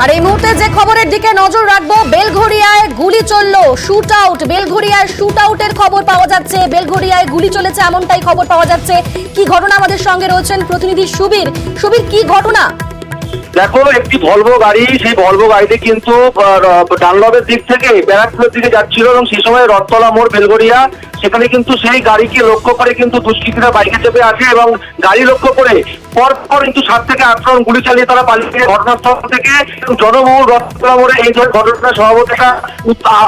আর এই মুহূর্তে যে খবরের দিকে নজর রাখবো, বেলঘড়িয়ায় গুলি চলল, শুট আউট। বেলঘড়িয়ায় শুট আউটের খবর পাওয়া যাচ্ছে, বেলঘড়িয়ায় গুলি চলেছে এমনটাই খবর পাওয়া যাচ্ছে। কি ঘটনা, আমাদের সঙ্গে রয়েছেন প্রতিনিধি সুবীর। সুবীর, কি ঘটনা? দেখো, একটি ভলভো গাড়ি, সেই ভলভো গাড়িতে কিন্তু ডানলপের দিক থেকে ব্যারাকপুরের দিকে যাচ্ছিল এবং সেই সময় রথতলা মোড় বেলঘড়িয়া, সেখানে কিন্তু সেই গাড়িকে লক্ষ্য করে কিন্তু দুষ্কৃতীরা বাইকে চেপে আসে এবং গাড়ি লক্ষ্য করে পরপর কিন্তু 7 থেকে 8 রাউন্ড গুলি চালিয়ে তারা পালিয়ে ঘটনাস্থল থেকে। জনবহুল রথতলা মোড়ে এই ঘটনা স্বভাবত একটা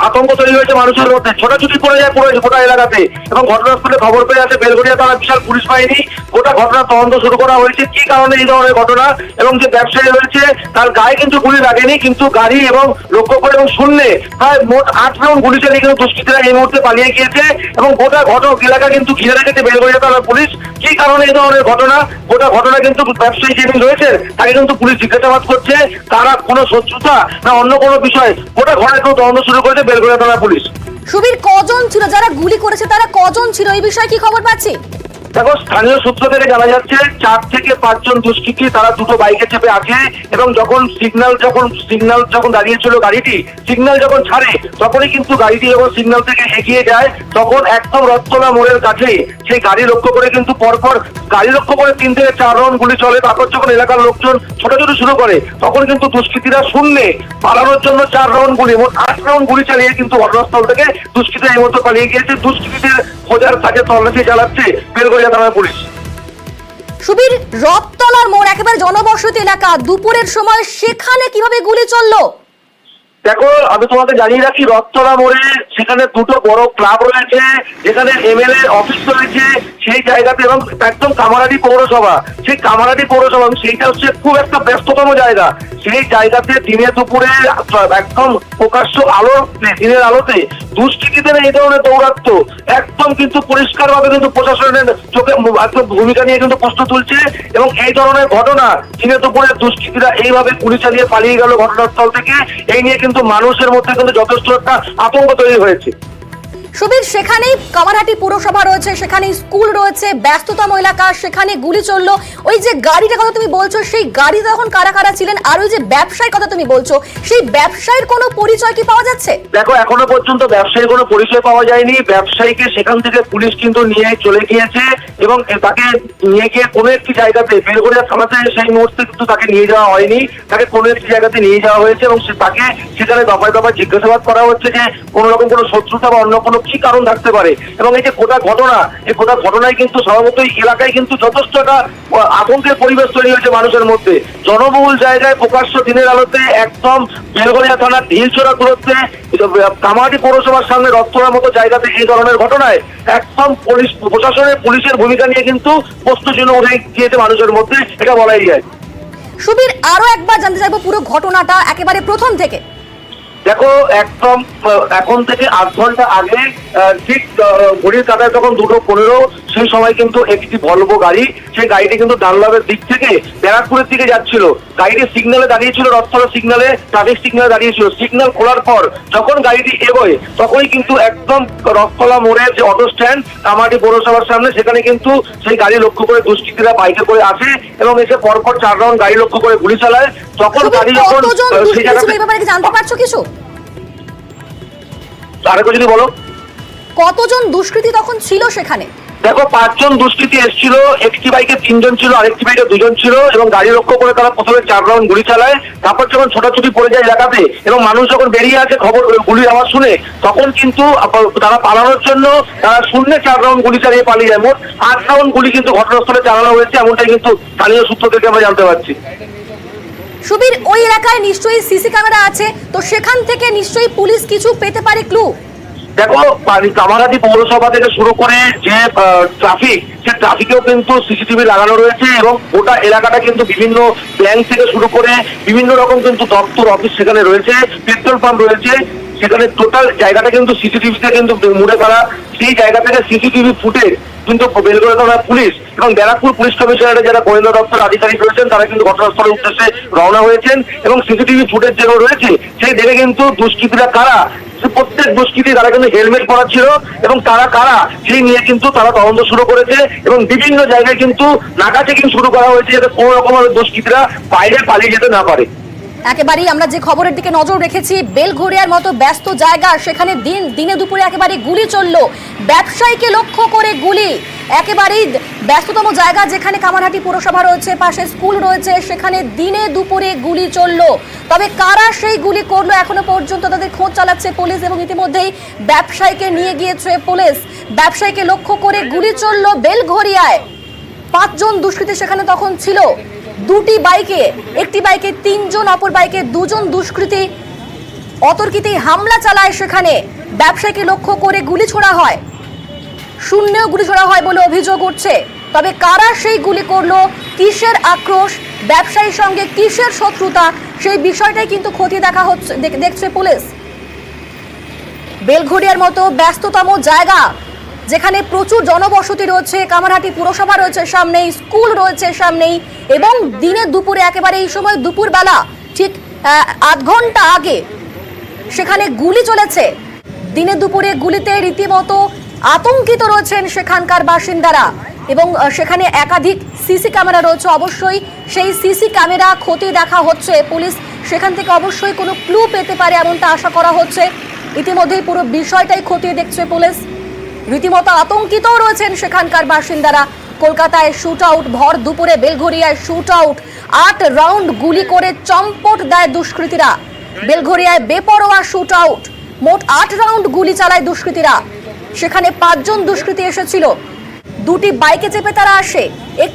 আতঙ্ক তৈরি হয়েছে মানুষের মধ্যে, ছোটাছুটি করে যায় পুরো গোটা এলাকাতে। এবং ঘটনাস্থলে খবর পেয়ে আছে বেলঘড়িয়া থানা বিশাল পুলিশ বাহিনী, গোটা ঘটনার তদন্ত শুরু করা হয়েছে কি কারণে এই ধরনের ঘটনা। এবং যে ব্যবসায়ী রয়েছে তার গায়ে কিন্তু গুলি লাগেনি, কিন্তু গাড়ি এবং লক্ষ্য করে এবং শূন্যে প্রায় মোট 8 রাউন্ড গুলি চালিয়ে কিন্তু দুষ্কৃতীরা এই মুহূর্তে পালিয়ে গিয়েছে এবং গোটা ঘটক এলাকা কিন্তু ঘিরে রেখেছে বেলঘড়িয়া থানার পুলিশ। কি কারণে এই ধরনের ঘটনা, গোটা ঘটনা কিন্তু ব্যবসায়ী যিনি রয়েছে তাকে কিন্তু পুলিশ জিজ্ঞাসাবাদ করছে, তারা কোনো শত্রুতা না অন্য কোনো বিষয়, গোটা ঘটনা কিন্তু তদন্ত শুরু করেছে বেলঘড়িয়া থানার পুলিশ। সুবীর, কজন ছিল যারা গুলি করেছে, তারা কজন ছিল, এই বিষয়ে কি খবর পাচ্ছি? দেখো, স্থানীয় সূত্র থেকে জানা যাচ্ছে 4 থেকে 5 জন দুষ্কৃতী তারা দুটো বাইকে চেপে আছে এবং যখন সিগন্যাল যখন দাঁড়িয়েছিল গাড়িটি, সিগন্যাল যখন ছাড়ে তখনই কিন্তু গাড়িটি যখন সিগন্যাল থেকে এগিয়ে যায় তখন একদম রথতলা মোড়ের কাছে সেই গাড়ি লক্ষ্য করে কিন্তু পরপর গাড়ি লক্ষ্য করে 3 থেকে 4 রাউন্ড গুলি চলে। তারপর যখন এলাকার লোকজন ছোটাছুটি শুরু করে তখন কিন্তু দুষ্কৃতীরা শূন্যে পালানোর জন্য 4 রাউন্ড গুলি, মোট 8 রাউন্ড গুলি চালিয়ে কিন্তু ঘটনাস্থল থেকে দুষ্কৃতীরা এই মতো পালিয়ে গিয়েছে। দুষ্কৃতীদের খোঁজার কাজে তল্লাশি চালাচ্ছে বেলঘড়িয়া থানার পুলিশ। সুবীর, রথতলার মোড় একেবারে জনবসতি এলাকা, দুপুরের সময় সেখানে কিভাবে গুলি চললো? দেখো, আমি তোমাকে জানিয়ে রাখি, রথতলা মোড়ে সেখানে দুটো বড় ক্লাব রয়েছে, যেখানে MLA অফিস রয়েছে সেই জায়গাতে, এবং একদম কামারহাটি পৌরসভা, সেই কামারহাটি পৌরসভা সেইটা হচ্ছে খুব একটা ব্যস্ততম জায়গা। সেই জায়গাতে দিনে দুপুরে একদম প্রকাশ্য আলো, দিনের আলোতে দুষ্কৃতীদের এই ধরনের দৌরাত্ম একদম কিন্তু পরিষ্কার ভাবে কিন্তু প্রশাসনের চোখে একদম ভূমিকা নিয়ে কিন্তু প্রশ্ন তুলছে। এবং এই ধরনের ঘটনা দিনে দুপুরে দুষ্কৃতীরা এইভাবে গুলি চালিয়ে পালিয়ে গেল ঘটনাস্থল থেকে, এই নিয়ে কিন্তু মানুষের মধ্যে কিন্তু যথেষ্ট একটা আতঙ্ক তৈরি হয়েছে। সুবীর, সেখানেই কামারহাটি পুরসভা রয়েছে, সেখানে স্কুল রয়েছে, ব্যস্ততম এলাকা, সেখানে গুলি চললো। ওই যে গাড়িটার কথা তুমি বলছো, সেই গাড়িতে তখন কারা কারা ছিলেন? আর ওই যে ব্যবসায়ীর কথা তুমি বলছো, সেই ব্যবসায়ীর কোনো পরিচয় কি পাওয়া যাচ্ছে? দেখো, এখনো পর্যন্ত ব্যবসায়ীর কোনো পরিচয় পাওয়া যায়নি। ব্যবসায়ীকে সেখান থেকে পুলিশ কিন্তু নিয়ে চলে গিয়েছে এবং তাকে নিয়ে গিয়ে কোনো একটি জায়গাতে বেলঘড়িয়া থানাতে সেই মুহূর্তে কিন্তু তাকে নিয়ে যাওয়া হয়নি, তাকে কোনো একটি জায়গাতে নিয়ে যাওয়া হয়েছে এবং তাকে সেখানে দফায় দফায় জিজ্ঞাসাবাদ করা হচ্ছে যে কোনো রকম কোনো শত্রুতা বা অন্য কোনো কি কারণ থাকতে পারে। এবং এই যে গোটা ঘটনা, এই গোটা ঘটনায় কিন্তু স্বভাবতই এলাকায় কিন্তু যথেষ্ট একটা আতঙ্কের পরিবেশ তৈরি হয়েছে মানুষের মধ্যে। জনবহুল জায়গায় প্রকাশ্য দিনের আলোতে একদম বেলঘড়িয়া থানার ঢিলছোড়া দূরত্বে কামারহাটি পৌরসভার সামনে রথতলার মতো জায়গাতে এই ধরনের ঘটনায় একদম পুলিশের ভূমিকা নিয়ে কিন্তু প্রশ্নচিহ্ন উঠে গিয়েছে মানুষের মধ্যে, এটা বলাই যায়। সুবীর, আরো একবার জানতে চাইবো পুরো ঘটনাটা একেবারে প্রথম থেকে। দেখো, একদম এখন থেকে 8 ঘন্টা আগে ঠিক ঘড়ির কাঁটায় তখন 2:15 সেই সময় কিন্তু একটি ভলভো গাড়ি, সেই গাড়িটি কিন্তু ডানলপের দিক থেকে ব্যারাকপুরের দিকে যাচ্ছিল। গাড়িটি সিগন্যালে দাঁড়িয়েছিল, রথতলা সিগন্যালে, ট্রাফিক সিগন্যালে দাঁড়িয়েছিল। সিগন্যাল খোলার পর যখন গাড়িটি এগোয় তখনই কিন্তু একদম রথতলা মোড়ের যে অটো স্ট্যান্ড কামারহাটি পৌরসভার সামনে, সেখানে কিন্তু সেই গাড়ি লক্ষ্য করে দুষ্কৃতীরা বাইকে করে আসে এবং এসে পরপর 4 রাউন্ড গাড়ি লক্ষ্য করে গুলি চালায়। তখন গাড়ি যখন সেই জায়গাতে জানতে পারছো কিছু? আরেকবার যদি বলো, কতজন দুষ্কৃতী তখন ছিল সেখানে? দেখো, 5 জন দুষ্কৃতী এসেছিল, একটি বাইকে 3 জন ছিল, আরেকটি বাইকে 2 জন ছিল এবং গাড়ি লক্ষ্য করে তারা প্রথমে 4 রাউন্ড গুলি চালায়। তারপর যখন ছোটাছুটি পড়ে যায় এলাকাতে এবং মানুষ যখন বেরিয়ে আসে খবর গুলির আওয়াজ শুনে, তখন কিন্তু তারা পালানোর জন্য তারা শূন্যে 4 রাউন্ড গুলি চালিয়ে পালিয়ে যায়। মোট 8 রাউন্ড গুলি কিন্তু ঘটনাস্থলে চালানো হয়েছে, এমনটাই কিন্তু স্থানীয় সূত্র থেকে আমরা জানতে পারছি। সুবীর, ওই এলাকায় নিশ্চয়ই সিসি ক্যামেরা আছে, তো সেখান থেকে নিশ্চয়ই পুলিশ কিছু পেতে পারে ক্লু। দেখো, কামারহাটি পৌরসভা থেকে শুরু করে যে ট্রাফিক, সে ট্রাফিকেও কিন্তু সিসিটিভি লাগানো রয়েছে এবং গোটা এলাকাটা কিন্তু বিভিন্ন ব্যাংক থেকে শুরু করে বিভিন্ন রকম কিন্তু দপ্তর অফিস সেখানে রয়েছে, পেট্রোল পাম্প রয়েছে, সেখানে টোটাল জায়গাটা কিন্তু সিসিটিভিতে কিন্তু মুড়ে ফেলা। সেই জায়গা থেকে সিসিটিভি ফুটেজ কিন্তু বেলঘড়িয়া থানার পুলিশ এবং ব্যারাকপুর পুলিশ কমিশনারের যারা গোয়েন্দা দপ্তর আধিকারিক রয়েছেন তারা কিন্তু ঘটনাস্থলের উদ্দেশ্যে রওনা হয়েছেন এবং সিসিটিভি ফুটেজ যেগুলো রয়েছে সেই দেখে কিন্তু দুষ্কৃতীরা কারা, প্রত্যেক দুষ্কৃতী তারা কিন্তু হেলমেট পরা ছিল এবং তারা কারা সেই নিয়ে কিন্তু তারা তদন্ত শুরু করেছে এবং বিভিন্ন জায়গায় কিন্তু নাকা চেকিং শুরু করা হয়েছে যাতে কোনো রকম দুষ্কৃতীরা বাইরে পালিয়ে যেতে না পারে। একেবারেই আমরা যে খবরের দিকে নজর রেখেছি, বেলঘরিয়ার মতো ব্যস্ত জায়গা, সেখানে দিনে দুপুরে একেবারে গুলি চললো, ব্যবসায়ীকে লক্ষ্য করে গুলি। একেবারেই ব্যস্ততম জায়গা, যেখানে কামারহাটি পুরসভা রয়েছে, পাশে স্কুল রয়েছে, সেখানে দিনে দুপুরে গুলি চললো। তবে কারা সেই গুলি করলো এখনো পর্যন্ত তাদের খোঁজ চালাচ্ছে পুলিশ, এবং ইতিমধ্যেই ব্যবসায়ীকে নিয়ে গিয়েছে পুলিশ। ব্যবসায়ীকে লক্ষ্য করে গুলি চললো বেলঘরিয়ায়। 5 জন দুষ্কৃতী সেখানে তখন ছিল। দুটি বাইকে, একটি বাইকে 3 জন, অপর বাইকে 2 জন দুষ্কৃতী অতর্কিতেই হামলা চালায়। সেখানে ব্যবসায়ীকে লক্ষ্য করে গুলি ছোড়া হয়, শূন্যেও গুলি ছোড়া হয় বলে অভিযোগ উঠছে। তবে কারা সেই গুলি করলো, কিসের আক্রোশ, ব্যবসায়ীর সঙ্গে কিসের শত্রুতা, সেই বিষয়টাই কিন্তু খতিয়ে দেখা হচ্ছে, দেখছে পুলিশ। বেলঘরিয়ার মতো ব্যস্ততম জায়গা, যেখানে প্রচুর জনবসতি রয়েছে, কামারহাটি পুরসভা রয়েছে সামনেই, স্কুল রয়েছে সামনেই, এবং দিনে দুপুরে একেবারে এই সময় দুপুরবেলা ঠিক আধ ঘন্টা আগে সেখানে গুলি চলেছে। দিনে দুপুরে গুলিতে রীতিমতো আতঙ্কিত রয়েছেন সেখানকার বাসিন্দারা, এবং সেখানে একাধিক সিসি ক্যামেরা রয়েছে। অবশ্যই সেই সিসি ক্যামেরা খতিয়ে দেখা হচ্ছে। পুলিশ সেখান থেকে অবশ্যই কোনো ক্লু পেতে পারে এমনটা আশা করা হচ্ছে। ইতিমধ্যেই পুরো বিষয়টাই খতিয়ে দেখছে পুলিশ। রীতিমতো আতঙ্কিত রয়েছেন সেখানকার বাসিন্দারা। কলকাতায় শুট আউট, ভর দুপুরে বেলঘরিয়ায় শুট আউট, 8 রাউন্ড গুলি করে চম্পট দেয় দুষ্কৃতীরা। বেলঘরিয়ায় বেপরোয়া শুট আউট, মোট 8 রাউন্ড গুলি চালায় দুষ্কৃতীরা। সেখানে 5 জন দুষ্কৃতী এসেছিল, দুটি বাইকে চেপে তারা আসে, একটি